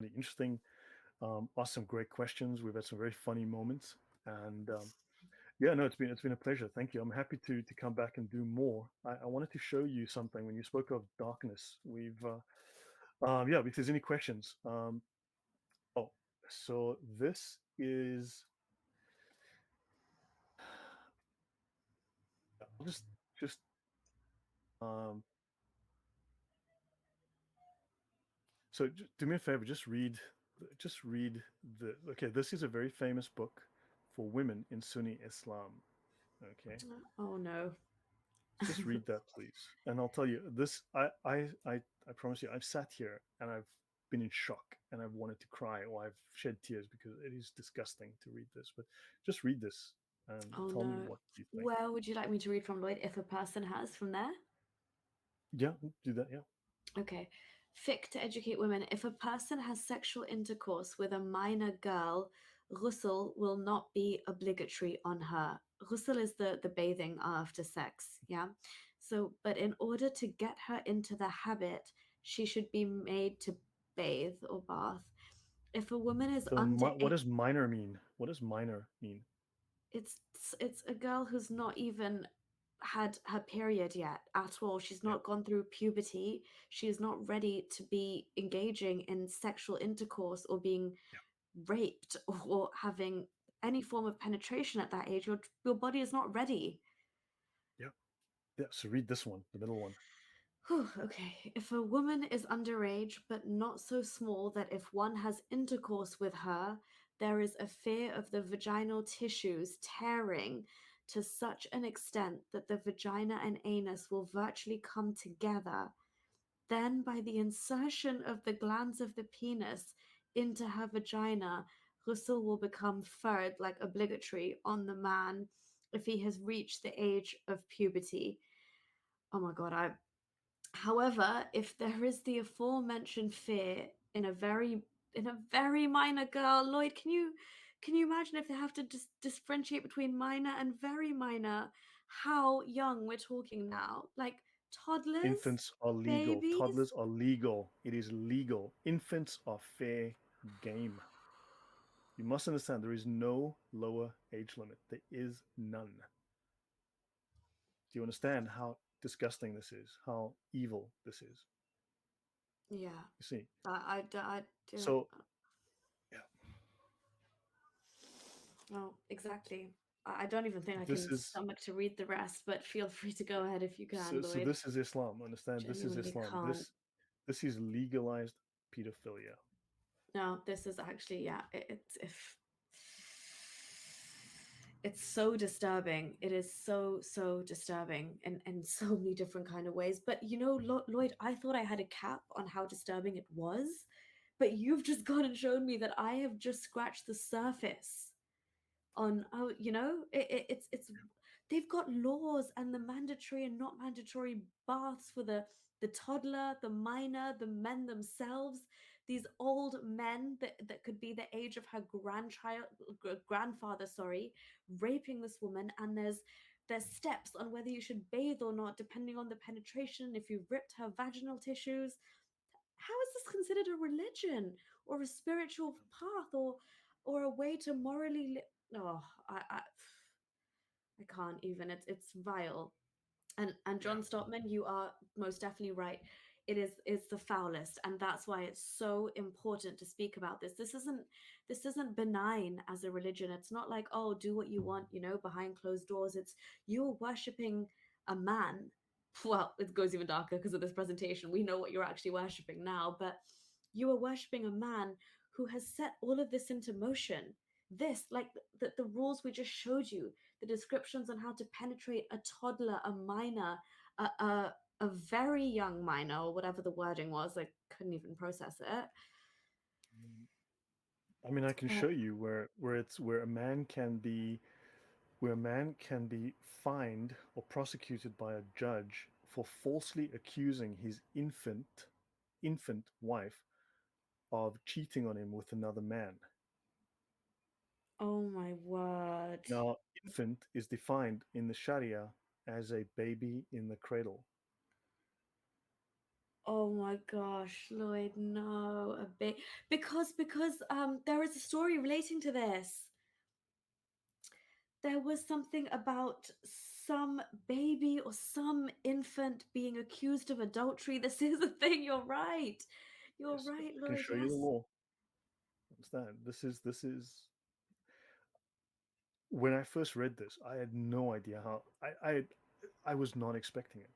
really interesting. Asked some great questions. We've had some very funny moments, and yeah, no, it's been a pleasure. Thank you. I'm happy to come back and do more. I wanted to show you something when you spoke of darkness. Yeah, if there's any questions. Oh, so this is. I'll just um. So do me a favor. Just read the. Okay, this is a very famous book for women in Sunni Islam. Okay, Oh no. just read that, please, and I'll tell you this. I promise you, I've sat here and I've been in shock and I've wanted to cry or I've shed tears because it is disgusting to read this. But just read this and Oh tell me no. what you think. Where would you like me to read from, Lloyd, if a person has from there? Yeah, do that. Yeah. Okay. Fiqh to educate women. If a person has sexual intercourse with a minor girl, ghusl will not be obligatory on her. Ghusl is the bathing after sex, yeah? So, but in order to get her into the habit, she should be made to bathe or bath. If a woman is So under what does minor mean? What does minor mean? it's it's a girl who's not even had her period yet at all. She's Yeah. not gone through puberty. She is not ready to be engaging in sexual intercourse or being Yeah. raped or having any form of penetration at that age. Your body is not ready. Yeah. Yeah. So read this one, the middle one. Whew, okay. If a woman is underage but not so small that if one has intercourse with her, there is a fear of the vaginal tissues tearing to such an extent that the vagina and anus will virtually come together. Then, by the insertion of the glands of the penis into her vagina, ghusl will become fard, like obligatory, on the man if he has reached the age of puberty. Oh my god, However, if there is the aforementioned fear in a very minor girl, Lloyd, can you imagine if they have to differentiate between minor and very minor? How young we're talking now? Like toddlers, Infants are legal. babies? Toddlers are legal. It is legal. Infants are fair game. You must understand there is no lower age limit. There is none. Do you understand how disgusting this is? How evil this is? Yeah, You see. I do. So yeah, Oh, exactly. I don't even think I this can is stomach to read the rest, but feel free to go ahead if you can, so Lloyd. this is Islam. Understand? This is Genuinely Islam. can't. This is legalized pedophilia. No, this is actually, yeah, it's so disturbing. It is so disturbing in so many different kind of ways. But Lloyd, I thought I had a cap on how disturbing it was, but you've just gone and shown me that I have just scratched the surface on how it's they've got laws and the mandatory and not mandatory baths for the toddler, the minor, the men themselves, these old men that could be the age of her grandfather, sorry, raping this woman. And there's steps on whether you should bathe or not depending on the penetration, if you've ripped her vaginal tissues. How is this considered a religion or a spiritual path or a way to morally oh, I can't even. It's vile. And Yeah. John Stopman, you are most definitely right. It's the foulest, and that's why it's so important to speak about this. This isn't benign as a religion. It's not like, oh, do what you want, behind closed doors. It's you're worshiping a man. Well, it goes even darker because of this presentation. We know what you're actually worshiping now, but you are worshiping a man who has set all of this into motion. This, like the rules we just showed you, the descriptions on how to penetrate a toddler, a minor, a very young minor, or whatever the wording was. I couldn't even process it. I mean, I can Uh, show you where a man can be fined or prosecuted by a judge for falsely accusing his infant wife of cheating on him with another man. oh my word. Now, infant is defined in the Sharia as a baby in the cradle. Oh my gosh, Lloyd, no, a bit because there is a story relating to this. There was something about some baby or some infant being accused of adultery. This is a thing. You're right. You're Yes, right, I can Lloyd. show you the Yes. law. Understand? This is when I first read this, I had no idea how I was not expecting it.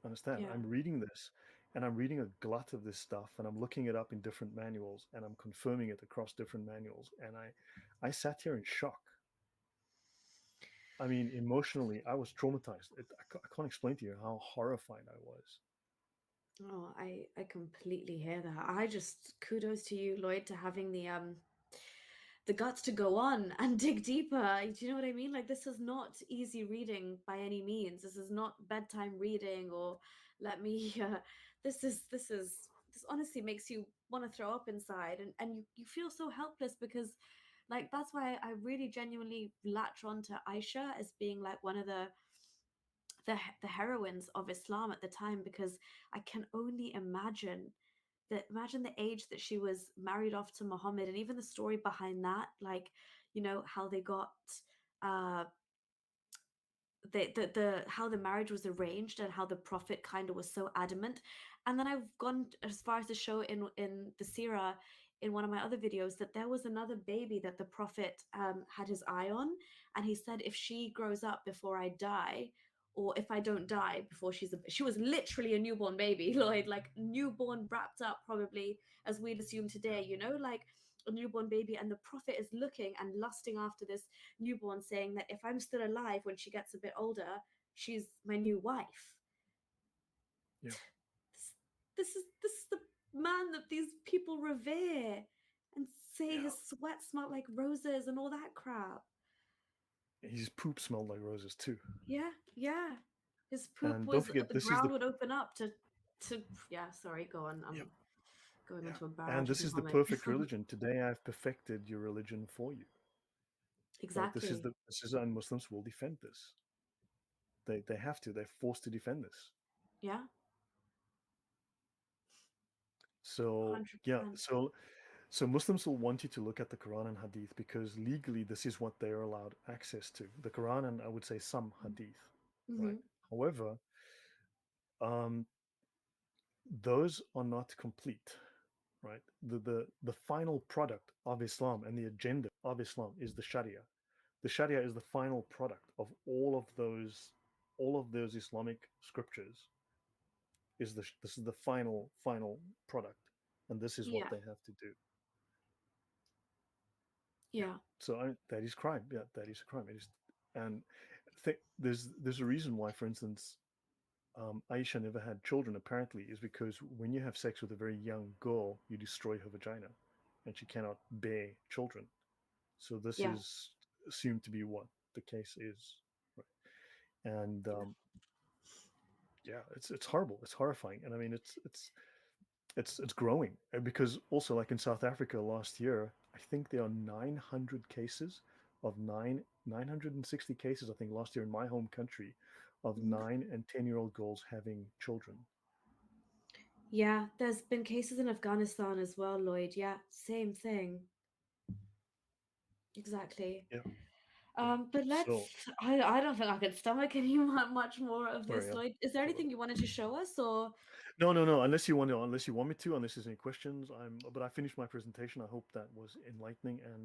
Understand? Yeah. I'm reading this and I'm reading a glut of this stuff and I'm looking it up in different manuals and I'm confirming it across different manuals and I sat here in shock. I mean, emotionally, I was traumatized. I can't explain to you how horrified I was. Oh, I completely hear that. I just kudos to you, Lloyd, to having the guts to go on and dig deeper. Do you know what I mean? Like this is not easy reading by any means. This is not bedtime reading or let me this honestly makes you want to throw up inside and you feel so helpless because like that's why I really genuinely latch on to Aisha as being like one of the heroines of Islam at the time because I can only imagine the age that she was married off to Muhammad and even the story behind that, like, you know, how they got uh the how the marriage was arranged and how the prophet kind of was so adamant. And then I've gone as far as to show in the Sirah in one of my other videos that there was another baby that the prophet had his eye on, and he said if she grows up before I die, or if I don't die before she was literally a newborn baby, Lloyd, like newborn wrapped up probably as we'd assume Yeah, today, you know, like a newborn baby, and the prophet is looking and lusting after this newborn, saying that if I'm still alive when she gets a bit older, she's my new wife. yeah, This is the man that these people revere and say yeah. his sweat smelled like roses and all that crap. His poop smelled like roses too. Yeah, yeah. His poop And don't was forget, the this is the ground would open up to yeah. Sorry, go on. yeah, I'm going yeah. onto a And barrage of this is the Muhammad. perfect religion. Today, I've perfected your religion for you. Right? Exactly. And Muslims will defend this. They have to. They're forced to defend this. Yeah, So yeah, 100%. so Muslims will want you to look at the Quran and Hadith because legally this is what they are allowed access to. The Quran and I would say some Hadith, Mm-hmm. right? However, um, those are not complete, right? The final product of Islam and the agenda of Islam is the Sharia. The Sharia is the final product of all of those Islamic scriptures. This is the final product, and this is what Yeah, they have to do. Yeah. yeah. So that is crime. Yeah, that is a crime. It is, and there's a reason why, for instance, Aisha never had children. Apparently, is because when you have sex with a very young girl, you destroy her vagina, and she cannot bear children. So this Yeah, is assumed to be what the case is, right? And yeah. yeah, it's horrible. It's horrifying, and I mean it's growing because also like in South Africa last year, I think there are 900 cases of 960 cases I think last year in my home country of Mhm. 9 and 10-year-old girls having children. Yeah, there's been cases in Afghanistan as well, Lloyd. Yeah, same thing. Exactly. Yeah, yeah. But So I don't think I could stomach any much more of sorry, this, Lloyd. Is there totally. anything you wanted to show us or? No. Unless you want me to, unless there's any questions, but I finished my presentation. I hope that was enlightening and